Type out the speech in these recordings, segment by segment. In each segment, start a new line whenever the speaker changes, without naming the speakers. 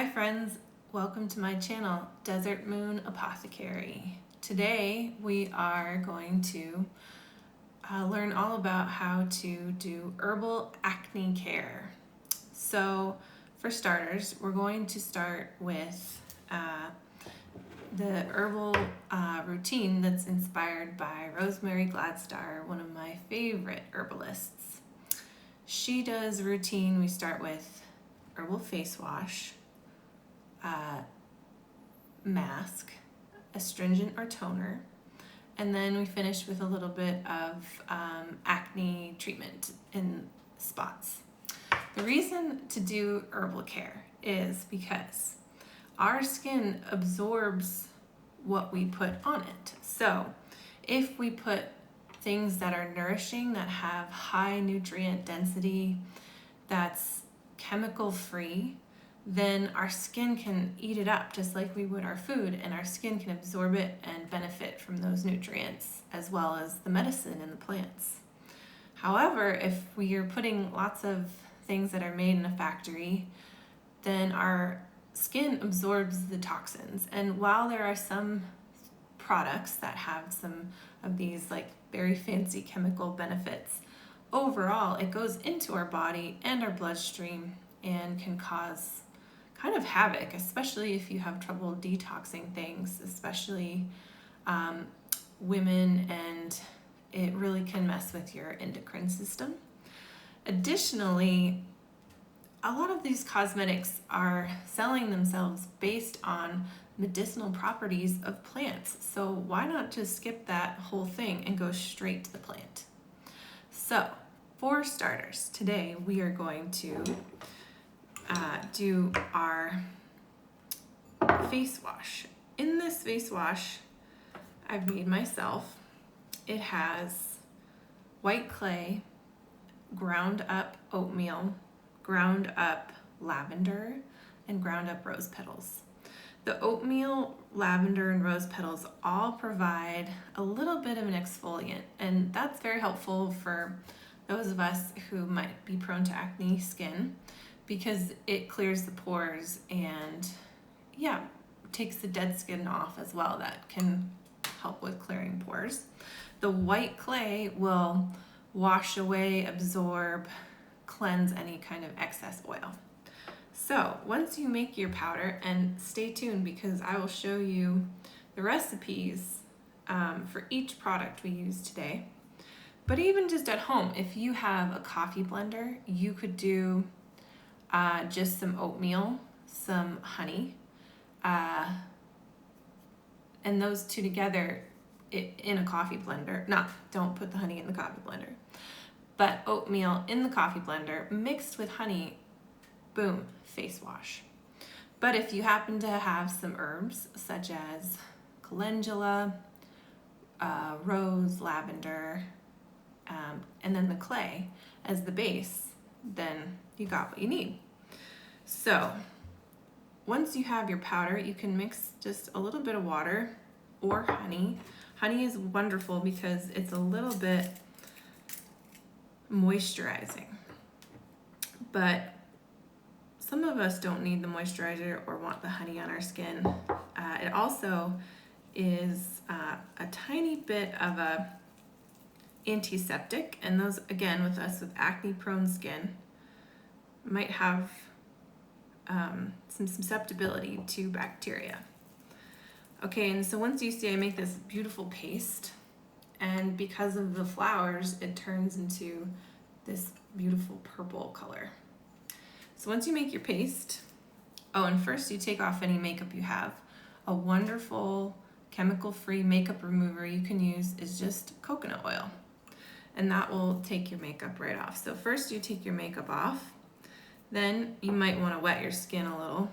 Hi friends, welcome to my channel, Desert Moon Apothecary. Today we are going to learn all about how to do herbal acne care. So for starters, we're going to start with the herbal routine that's inspired by Rosemary Gladstar, one of my favorite herbalists. She does a routine. We start with herbal face wash, mask, astringent or toner, and then we finish with a little bit of acne treatment in spots. The reason to do herbal care is because our skin absorbs what we put on it. So if we put things that are nourishing, that have high nutrient density, that's chemical free, then our skin can eat it up just like we would our food, and our skin can absorb it and benefit from those nutrients as well as the medicine in the plants. However, if we are putting lots of things that are made in a factory, then our skin absorbs the toxins. And while there are some products that have some of these like very fancy chemical benefits, overall it goes into our body and our bloodstream and can cause kind of havoc, especially if you have trouble detoxing things, especially women, and it really can mess with your endocrine system. Additionally, a lot of these cosmetics are selling themselves based on medicinal properties of plants. So why not just skip that whole thing and go straight to the plant? So for starters, today we are going to do our face wash. In this face wash I've made myself, it has white clay, ground up oatmeal, ground up lavender, and ground up rose petals. The oatmeal, lavender, and rose petals all provide a little bit of an exfoliant, and that's very helpful for those of us who might be prone to acne skin, because it clears the pores and takes the dead skin off as well. That can help with clearing pores. The white clay will wash away, absorb, cleanse any kind of excess oil. So once you make your powder, and stay tuned because I will show you the recipes for each product we use today. But even just at home, if you have a coffee blender, you could do just some oatmeal, some honey, and those two together in a coffee blender. Don't put the honey in the coffee blender, but oatmeal in the coffee blender mixed with honey, boom, face wash. But if you happen to have some herbs such as calendula, rose, lavender, and then the clay as the base, then you got what you need. So once you have your powder, you can mix just a little bit of water or honey. Honey is wonderful because it's a little bit moisturizing, but some of us don't need the moisturizer or want the honey on our skin. It also is a tiny bit of a antiseptic, and those, again, with us with acne prone skin, might have some susceptibility to bacteria. Okay, and so once you see, I make this beautiful paste, and because of the flowers, it turns into this beautiful purple color. So once you make your paste, and first you take off any makeup you have. A wonderful chemical-free makeup remover you can use is just coconut oil, and that will take your makeup right off. So first you take your makeup off, then you might want to wet your skin a little.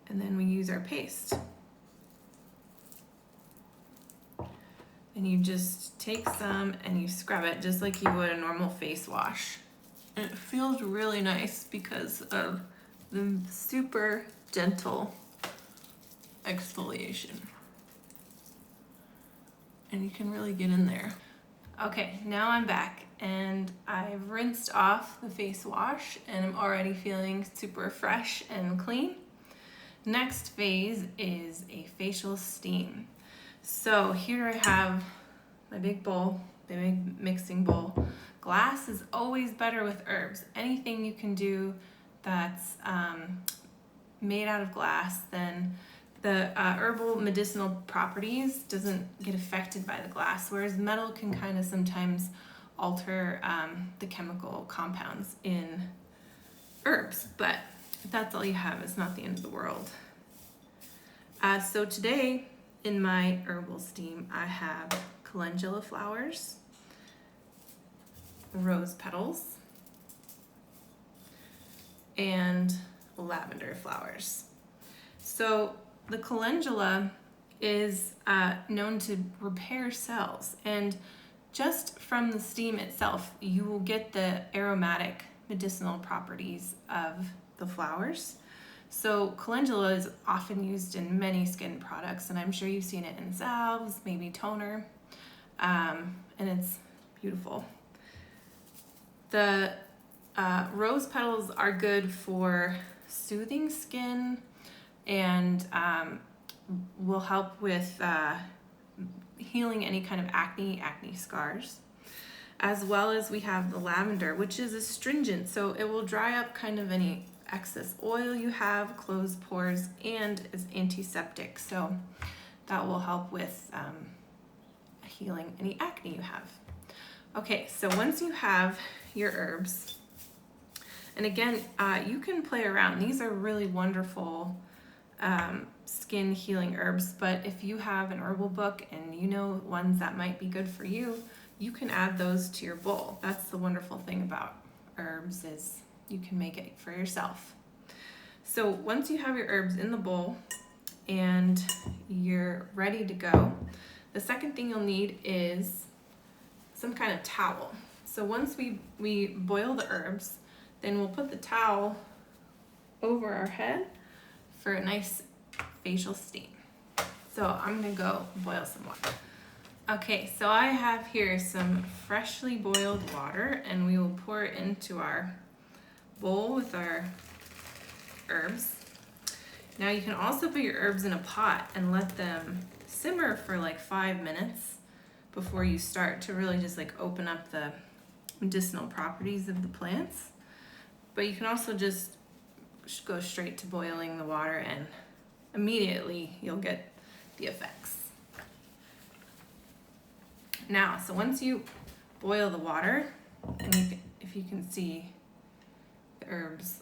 And then we use our paste. And you just take some and you scrub it just like you would a normal face wash. And it feels really nice because of the super gentle exfoliation. And you can really get in there. Okay, now I'm back and I've rinsed off the face wash and I'm already feeling super fresh and clean. Next phase is a facial steam. So here I have my big bowl, the big mixing bowl. Glass is always better with herbs. Anything you can do that's made out of glass, then the herbal medicinal properties doesn't get affected by the glass, whereas metal can kind of sometimes alter the chemical compounds in herbs. But if that's all you have, it's not the end of the world. So today in my herbal steam, I have calendula flowers, rose petals, and lavender flowers. So the calendula is known to repair cells, and just from the steam itself, you will get the aromatic medicinal properties of the flowers. So calendula is often used in many skin products, and I'm sure you've seen it in salves, maybe toner, and it's beautiful. The rose petals are good for soothing skin and will help with healing any kind of acne scars. As well as we have the lavender, which is astringent, so it will dry up kind of any excess oil you have, close pores, and is antiseptic, so that will help with healing any acne you have. Okay, so once you have your herbs, and again, you can play around. These are really wonderful skin healing herbs, but if you have an herbal book and you know ones that might be good for you, you can add those to your bowl. That's the wonderful thing about herbs, is you can make it for yourself. So once you have your herbs in the bowl and you're ready to go, the second thing you'll need is some kind of towel. So once we boil the herbs, then we'll put the towel over our head for a nice facial steam. So I'm gonna go boil some water. Okay, so I have here some freshly boiled water, and we will pour it into our bowl with our herbs. Now you can also put your herbs in a pot and let them simmer for like 5 minutes before you start, to really just like open up the medicinal properties of the plants. But you can also just go straight to boiling the water and immediately you'll get the effects. Now, so once you boil the water, and if you can see, the herbs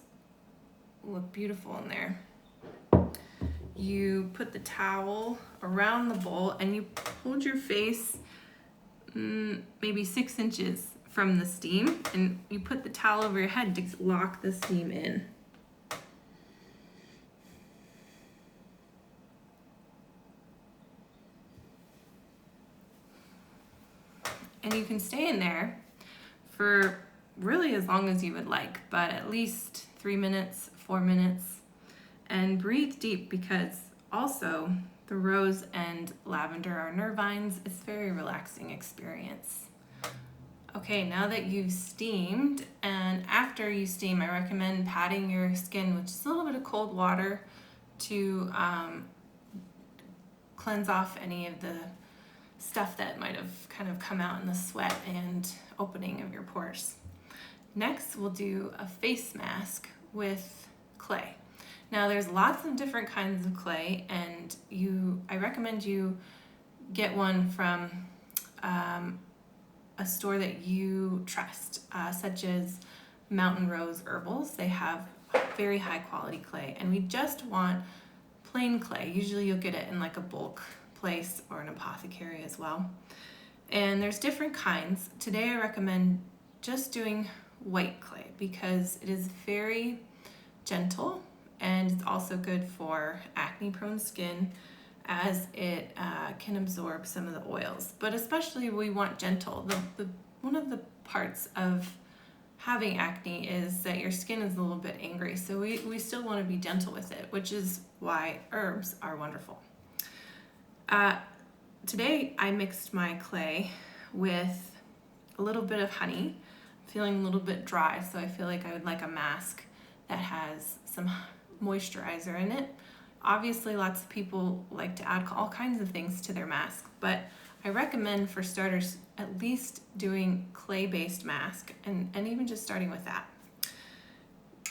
look beautiful in there. You put the towel around the bowl and you hold your face maybe 6 inches from the steam, and you put the towel over your head to lock the steam in. And you can stay in there for really as long as you would like, but at least 3 minutes, 4 minutes, and breathe deep, because also the rose and lavender are nervines. It's a very relaxing experience. Okay, now that you've steamed, and after you steam, I recommend patting your skin with just a little bit of cold water to cleanse off any of the stuff that might have kind of come out in the sweat and opening of your pores. Next, we'll do a face mask with clay. Now, there's lots of different kinds of clay, and I recommend you get one from a store that you trust, such as Mountain Rose Herbals. They have very high quality clay, and we just want plain clay. Usually you'll get it in like a bulk place or an apothecary as well. And there's different kinds. Today I recommend just doing white clay because it is very gentle, and it's also good for acne prone skin, as it can absorb some of the oils. But especially we want gentle. One of the parts of having acne is that your skin is a little bit angry, so we still want to be gentle with it, which is why herbs are wonderful. Today I mixed my clay with a little bit of honey. I'm feeling a little bit dry, so I feel like I would like a mask that has some moisturizer in it. Obviously, lots of people like to add all kinds of things to their mask, but I recommend for starters at least doing clay-based mask and even just starting with that.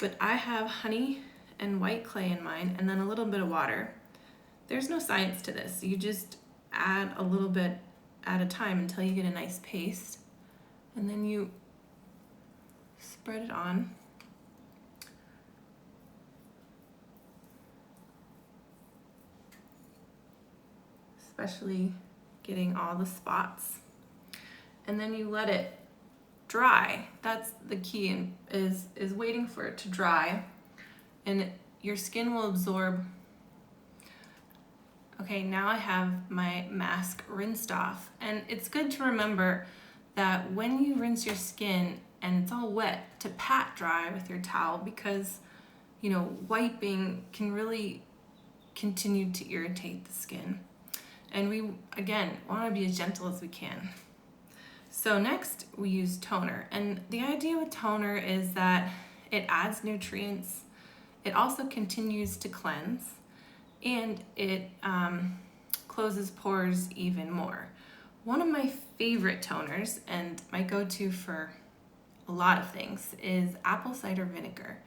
But I have honey and white clay in mine and then a little bit of water. There's no science to this. You just add a little bit at a time until you get a nice paste, and then you spread it on. Especially getting all the spots. And then you let it dry. That's the key, is waiting for it to dry, and your skin will absorb. Okay, now I have my mask rinsed off, and it's good to remember that when you rinse your skin and it's all wet, to pat dry with your towel, because wiping can really continue to irritate the skin. And we, again, want to be as gentle as we can. So next we use toner. And the idea with toner is that it adds nutrients, it also continues to cleanse, and it closes pores even more. One of my favorite toners, and my go-to for a lot of things, is apple cider vinegar.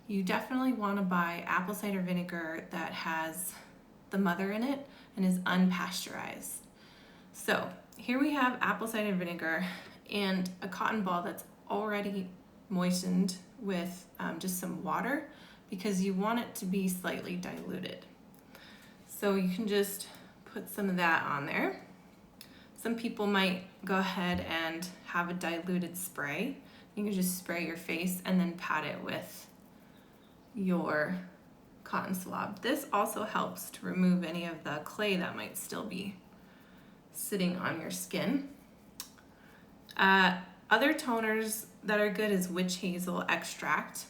You definitely want to buy apple cider vinegar that has the mother in it and is unpasteurized. So here we have apple cider vinegar and a cotton ball that's already moistened with just some water, because you want it to be slightly diluted. So you can just put some of that on there. Some people might go ahead and have a diluted spray. You can just spray your face and then pat it with your cotton swab. This also helps to remove any of the clay that might still be sitting on your skin. Other toners that are good is witch hazel extract.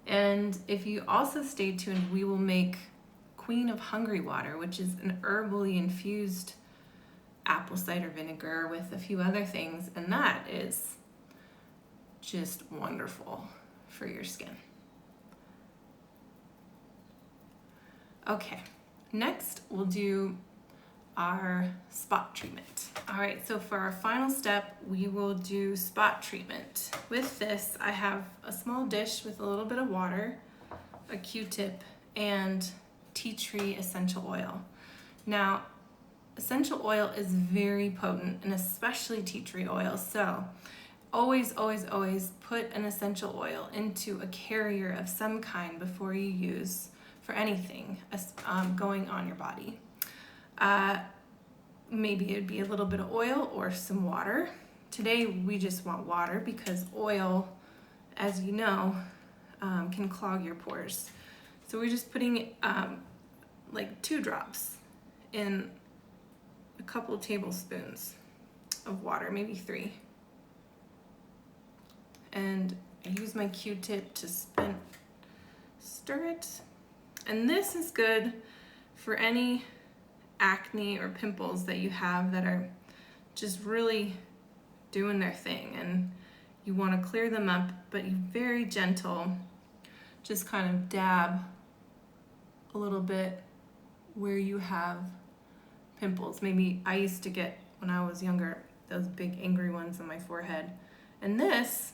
And if you also stay tuned, we will make Queen of Hungry Water, which is an herbally infused apple cider vinegar with a few other things, and that is just wonderful for your skin. Okay, next we'll do our spot treatment. All right, so for our final step, we will do spot treatment. With this, I have a small dish with a little bit of water, a Q-tip, and tea tree essential oil. Now, essential oil is very potent, and especially tea tree oil, so always, always, always put an essential oil into a carrier of some kind before you use for anything going on your body. Maybe it'd be a little bit of oil or some water. Today we just want water because oil, as you know, can clog your pores. So we're just putting like 2 drops in a couple of tablespoons of water, maybe 3. And I use my Q-tip to stir it. And this is good for any acne or pimples that you have that are just really doing their thing, and you want to clear them up, but you're very gentle. Just kind of dab a little bit where you have pimples. Maybe I used to get, when I was younger, those big angry ones on my forehead. And this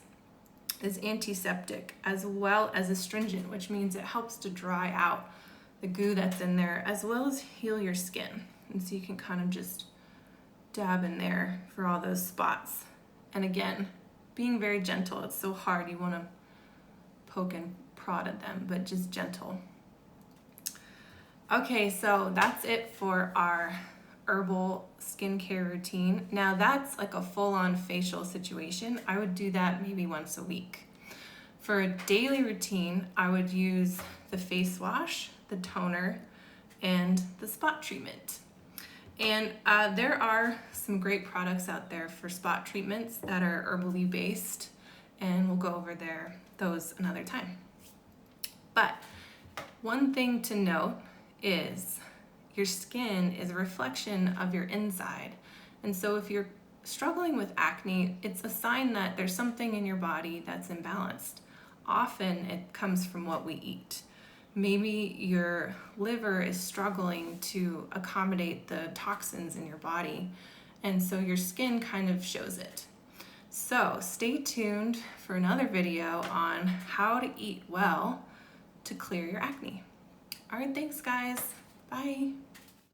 is antiseptic as well as astringent, which means it helps to dry out the goo that's in there, as well as heal your skin. And so you can kind of just dab in there for all those spots. And again, being very gentle. It's so hard, you want to poke and prod at them, but just gentle. Okay, so that's it for our herbal skincare routine. Now that's like a full-on facial situation. I would do that maybe once a week. For a daily routine, I would use the face wash, the toner, and the spot treatment. And there are some great products out there for spot treatments that are herbally based, and we'll go over those another time. But one thing to note is your skin is a reflection of your inside. And so if your struggling with acne, it's a sign that there's something in your body that's imbalanced. Often it comes from what we eat. Maybe your liver is struggling to accommodate the toxins in your body, and so your skin kind of shows it. So stay tuned for another video on how to eat well to clear your acne. All right, thanks guys. Bye.